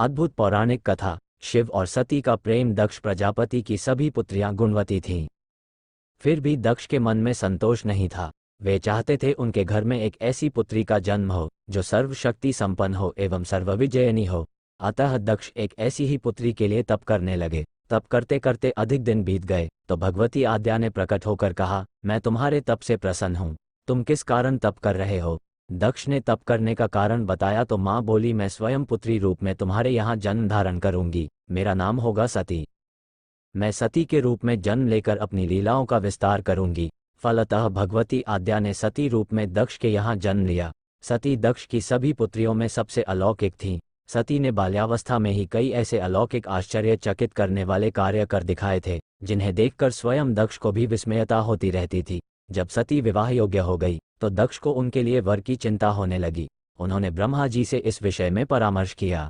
अद्भुत पौराणिक कथा। शिव और सती का प्रेम। दक्ष प्रजापति की सभी पुत्रियां गुणवती थीं। फिर भी दक्ष के मन में संतोष नहीं था। वे चाहते थे उनके घर में एक ऐसी पुत्री का जन्म हो जो सर्वशक्ति संपन्न हो एवं सर्वविजयिनी हो। अतः दक्ष एक ऐसी ही पुत्री के लिए तप करने लगे। तप करते करते अधिक दिन बीत गए तो भगवती आद्या ने प्रकट होकर कहा, मैं तुम्हारे तप से प्रसन्न हूँ। तुम किस कारण तप कर रहे हो? दक्ष ने तप करने का कारण बताया तो माँ बोली, मैं स्वयं पुत्री रूप में तुम्हारे यहाँ जन्म धारण करूंगी। मेरा नाम होगा सती। मैं सती के रूप में जन्म लेकर अपनी लीलाओं का विस्तार करूंगी। फलतः भगवती आद्या ने सती रूप में दक्ष के यहाँ जन्म लिया। सती दक्ष की सभी पुत्रियों में सबसे अलौकिक थीं। सती ने बाल्यावस्था में ही कई ऐसे अलौकिक आश्चर्यचकित करने वाले कार्य कर दिखाए थे जिन्हें देखकर स्वयं दक्ष को भी विस्मयता होती रहती थी। जब सती विवाह योग्य हो गई तो दक्ष को उनके लिए वर की चिंता होने लगी। उन्होंने ब्रह्मा जी से इस विषय में परामर्श किया।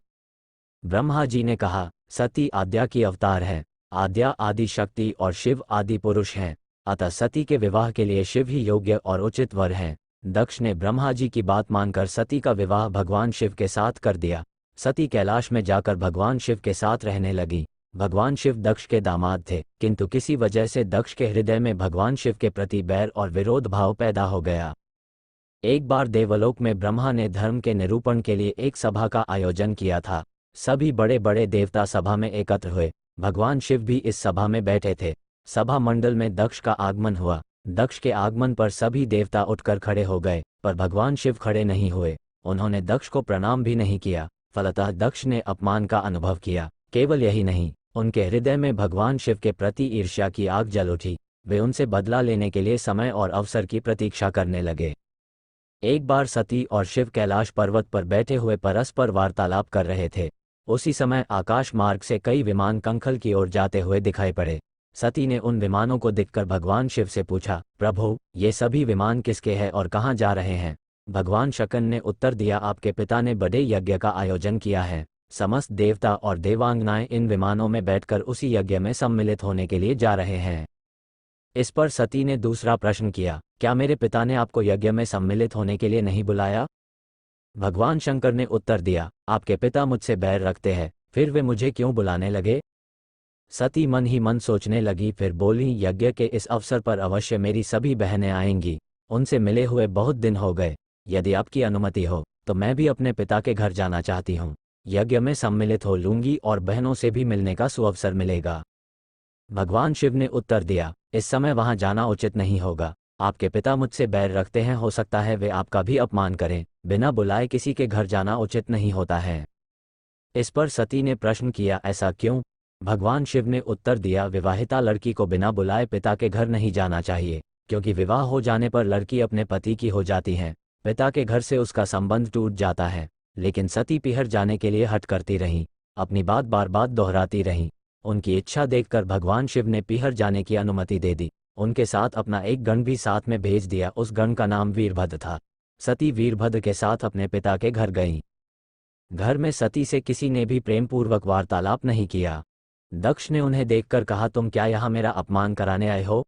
ब्रह्मा जी ने कहा, सती आद्या की अवतार है। आद्या आदि शक्ति और शिव आदि पुरुष हैं, अतः सती के विवाह के लिए शिव ही योग्य और उचित वर हैं। दक्ष ने ब्रह्मा जी की बात मानकर सती का विवाह भगवान शिव के साथ कर दिया। सती कैलाश में जाकर भगवान शिव के साथ रहने लगी। भगवान शिव दक्ष के दामाद थे, किंतु किसी वजह से दक्ष के हृदय में भगवान शिव के प्रति बैर और विरोध भाव पैदा हो गया। एक बार देवलोक में ब्रह्मा ने धर्म के निरूपण के लिए एक सभा का आयोजन किया था। सभी बड़े बड़े देवता सभा में एकत्र हुए। भगवान शिव भी इस सभा में बैठे थे। सभा मंडल में दक्ष का आगमन हुआ। दक्ष के आगमन पर सभी देवता उठकर खड़े हो गए, पर भगवान शिव खड़े नहीं हुए। उन्होंने दक्ष को प्रणाम भी नहीं किया। फलतः दक्ष ने अपमान का अनुभव किया। केवल यही नहीं, उनके हृदय में भगवान शिव के प्रति ईर्ष्या की आग जल उठी। वे उनसे बदला लेने के लिए समय और अवसर की प्रतीक्षा करने लगे। एक बार सती और शिव कैलाश पर्वत पर बैठे हुए परस्पर वार्तालाप कर रहे थे। उसी समय आकाश मार्ग से कई विमान कंखल की ओर जाते हुए दिखाई पड़े। सती ने उन विमानों को देखकर भगवान शिव से पूछा, प्रभु, ये सभी विमान किसके हैं और कहाँ जा रहे हैं? भगवान शकन ने उत्तर दिया, आपके पिता ने बड़े यज्ञ का आयोजन किया है। समस्त देवता और देवांगनाएं इन विमानों में बैठकर उसी यज्ञ में सम्मिलित होने के लिए जा रहे हैं। इस पर सती ने दूसरा प्रश्न किया, क्या मेरे पिता ने आपको यज्ञ में सम्मिलित होने के लिए नहीं बुलाया? भगवान शंकर ने उत्तर दिया, आपके पिता मुझसे बैर रखते हैं, फिर वे मुझे क्यों बुलाने लगे? सती मन ही मन सोचने लगी, फिर बोली, यज्ञ के इस अवसर पर अवश्य मेरी सभी बहनें आएंगी। उनसे मिले हुए बहुत दिन हो गए। यदि आपकी अनुमति हो तो मैं भी अपने पिता के घर जाना चाहती हूँ। यज्ञ में सम्मिलित हो लूंगी और बहनों से भी मिलने का सुअवसर मिलेगा। भगवान शिव ने उत्तर दिया, इस समय वहां जाना उचित नहीं होगा। आपके पिता मुझसे बैर रखते हैं, हो सकता है वे आपका भी अपमान करें। बिना बुलाए किसी के घर जाना उचित नहीं होता है। इस पर सती ने प्रश्न किया, ऐसा क्यों? भगवान शिव ने उत्तर दिया, विवाहिता लड़की को बिना बुलाए पिता के घर नहीं जाना चाहिए, क्योंकि विवाह हो जाने पर लड़की अपने पति की हो जाती है। पिता के घर से उसका संबंध टूट जाता है। लेकिन सती पिहर जाने के लिए हट करती रहीं, अपनी बात बार बार दोहराती रहीं। उनकी इच्छा देखकर भगवान शिव ने पिहर जाने की अनुमति दे दी। उनके साथ अपना एक गण भी साथ में भेज दिया। उस गण का नाम वीरभद्र था। सती वीरभद्र के साथ अपने पिता के घर गईं। घर में सती से किसी ने भी प्रेमपूर्वक वार्तालाप नहीं किया। दक्ष ने उन्हें देखकर कहा, तुम क्या यहाँ मेरा अपमान कराने आए हो?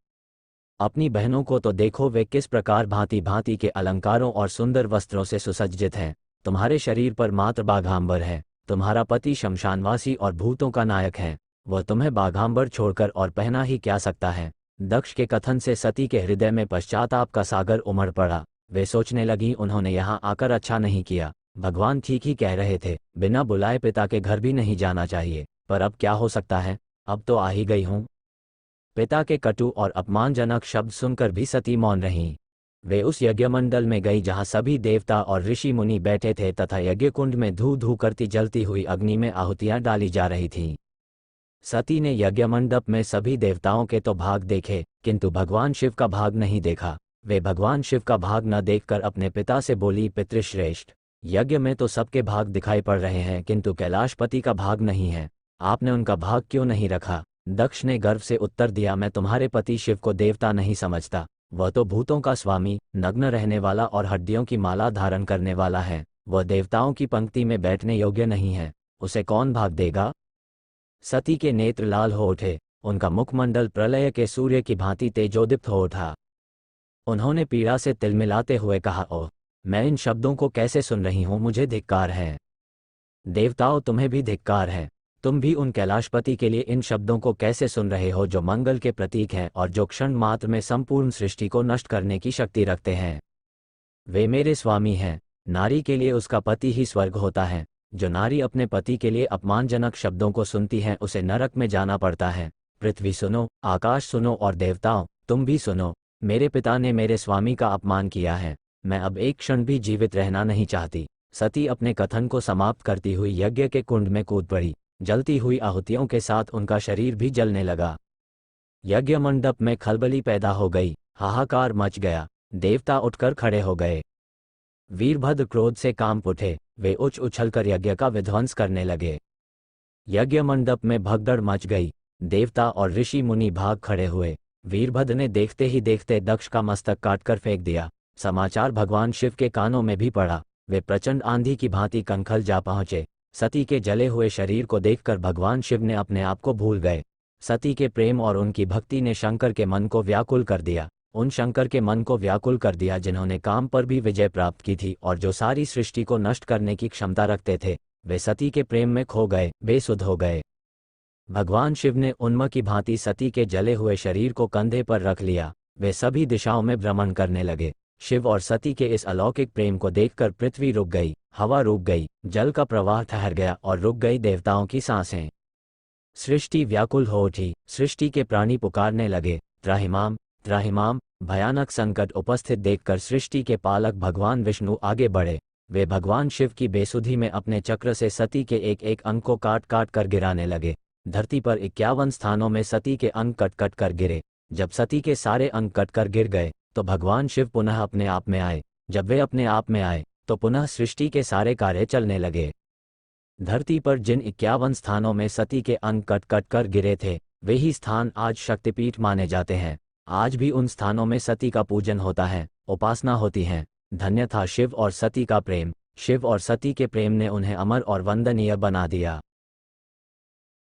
अपनी बहनों को तो देखो, वे किस प्रकार भांति भांति के अलंकारों और सुंदर वस्त्रों से सुसज्जित हैं। तुम्हारे शरीर पर मात्र बाघांबर है। तुम्हारा पति शमशानवासी और भूतों का नायक है। वह तुम्हें बाघांबर छोड़कर और पहना ही क्या सकता है? दक्ष के कथन से सती के हृदय में पश्चाताप का सागर उमड़ पड़ा। वे सोचने लगी, उन्होंने यहाँ आकर अच्छा नहीं किया। भगवान ठीक ही कह रहे थे, बिना बुलाए पिता के घर भी नहीं जाना चाहिए। पर अब क्या हो सकता है, अब तो आ ही गई हूँ। पिता के कटु और अपमानजनक शब्द सुनकर भी सती मौन रहीं। वे उस यज्ञमंडल में गई जहाँ सभी देवता और ऋषि मुनि बैठे थे तथा यज्ञ कुंड में धू धू करती जलती हुई अग्नि में आहुतियाँ डाली जा रही थीं। सती ने यज्ञ मंडप में सभी देवताओं के तो भाग देखे, किंतु भगवान शिव का भाग नहीं देखा। वे भगवान शिव का भाग न देखकर अपने पिता से बोली, पितृश्रेष्ठ, यज्ञ में तो सबके भाग दिखाई पड़ रहे हैं, किंतु कैलाशपति का भाग नहीं है। आपने उनका भाग क्यों नहीं रखा? दक्ष ने गर्व से उत्तर दिया, मैं तुम्हारे पति शिव को देवता नहीं समझता। वह तो भूतों का स्वामी, नग्न रहने वाला और हड्डियों की माला धारण करने वाला है। वह देवताओं की पंक्ति में बैठने योग्य नहीं है। उसे कौन भाग देगा? सती के नेत्र लाल हो उठे। उनका मुखमंडल प्रलय के सूर्य की भांति तेजोदीप्त हो उठा। उन्होंने पीड़ा से तिलमिलाते हुए कहा, ओह, मैं इन शब्दों को कैसे सुन रही हूँ, मुझे धिक्कार है। देवताओं, तुम्हें भी धिक्कार है। तुम भी उन कैलाशपति के लिए इन शब्दों को कैसे सुन रहे हो जो मंगल के प्रतीक हैं और जो क्षण मात्र में संपूर्ण सृष्टि को नष्ट करने की शक्ति रखते हैं। वे मेरे स्वामी हैं। नारी के लिए उसका पति ही स्वर्ग होता है। जो नारी अपने पति के लिए अपमानजनक शब्दों को सुनती है उसे नरक में जाना पड़ता है। पृथ्वी सुनो, आकाश सुनो और देवताओं तुम भी सुनो। मेरे पिता ने मेरे स्वामी का अपमान किया है। मैं अब एक क्षण भी जीवित रहना नहीं चाहती। सती अपने कथन को समाप्त करती हुई यज्ञ के कुंड में कूद पड़ी। जलती हुई आहुतियों के साथ उनका शरीर भी जलने लगा। यज्ञ मंडप में खलबली पैदा हो गई, हाहाकार मच गया। देवता उठकर खड़े हो गए। वीरभद्र क्रोध से कांप उठे। वे उछलकर यज्ञ का विध्वंस करने लगे। यज्ञ मंडप में भगदड़ मच गई। देवता और ऋषि मुनि भाग खड़े हुए। वीरभद्र ने देखते ही देखते दक्ष का मस्तक काटकर फेंक दिया। समाचार भगवान शिव के कानों में भी पड़ा। वे प्रचंड आंधी की भांति कंखल जा पहुंचे। सती के जले हुए शरीर को देखकर भगवान शिव ने अपने आप को भूल गए। सती के प्रेम और उनकी भक्ति ने शंकर के मन को व्याकुल कर दिया। उन शंकर के मन को व्याकुल कर दिया जिन्होंने काम पर भी विजय प्राप्त की थी और जो सारी सृष्टि को नष्ट करने की क्षमता रखते थे। वे सती के प्रेम में खो गए, बेसुध हो गए। भगवान शिव ने उन्म की भांति सती के जले हुए शरीर को कंधे पर रख लिया। वे सभी दिशाओं में भ्रमण करने लगे। शिव और सती के इस अलौकिक प्रेम को देखकर पृथ्वी रुक गई, हवा रुक गई, जल का प्रवाह ठहर गया और रुक गई देवताओं की सांसें। सृष्टि व्याकुल हो उठी। सृष्टि के प्राणी पुकारने लगे, त्राहिमाम त्राहिमाम। भयानक संकट उपस्थित देखकर सृष्टि के पालक भगवान विष्णु आगे बढ़े। वे भगवान शिव की बेसुधी में अपने चक्र से सती के एक एक अंग को काट काट कर गिराने लगे। धरती पर 51 स्थानों में सती के अंग कट कट कर गिरे। जब सती के सारे अंग कट कर गिर गए तो भगवान शिव पुनः अपने आप में आए। जब वे अपने आप में आए तो पुनः सृष्टि के सारे कार्य चलने लगे। धरती पर जिन 51 स्थानों में सती के अंग कट कट कर गिरे थे वे ही स्थान आज शक्तिपीठ माने जाते हैं। आज भी उन स्थानों में सती का पूजन होता है, उपासना होती है। धन्य था शिव और सती का प्रेम। शिव और सती के प्रेम ने उन्हें अमर और वंदनीय बना दिया।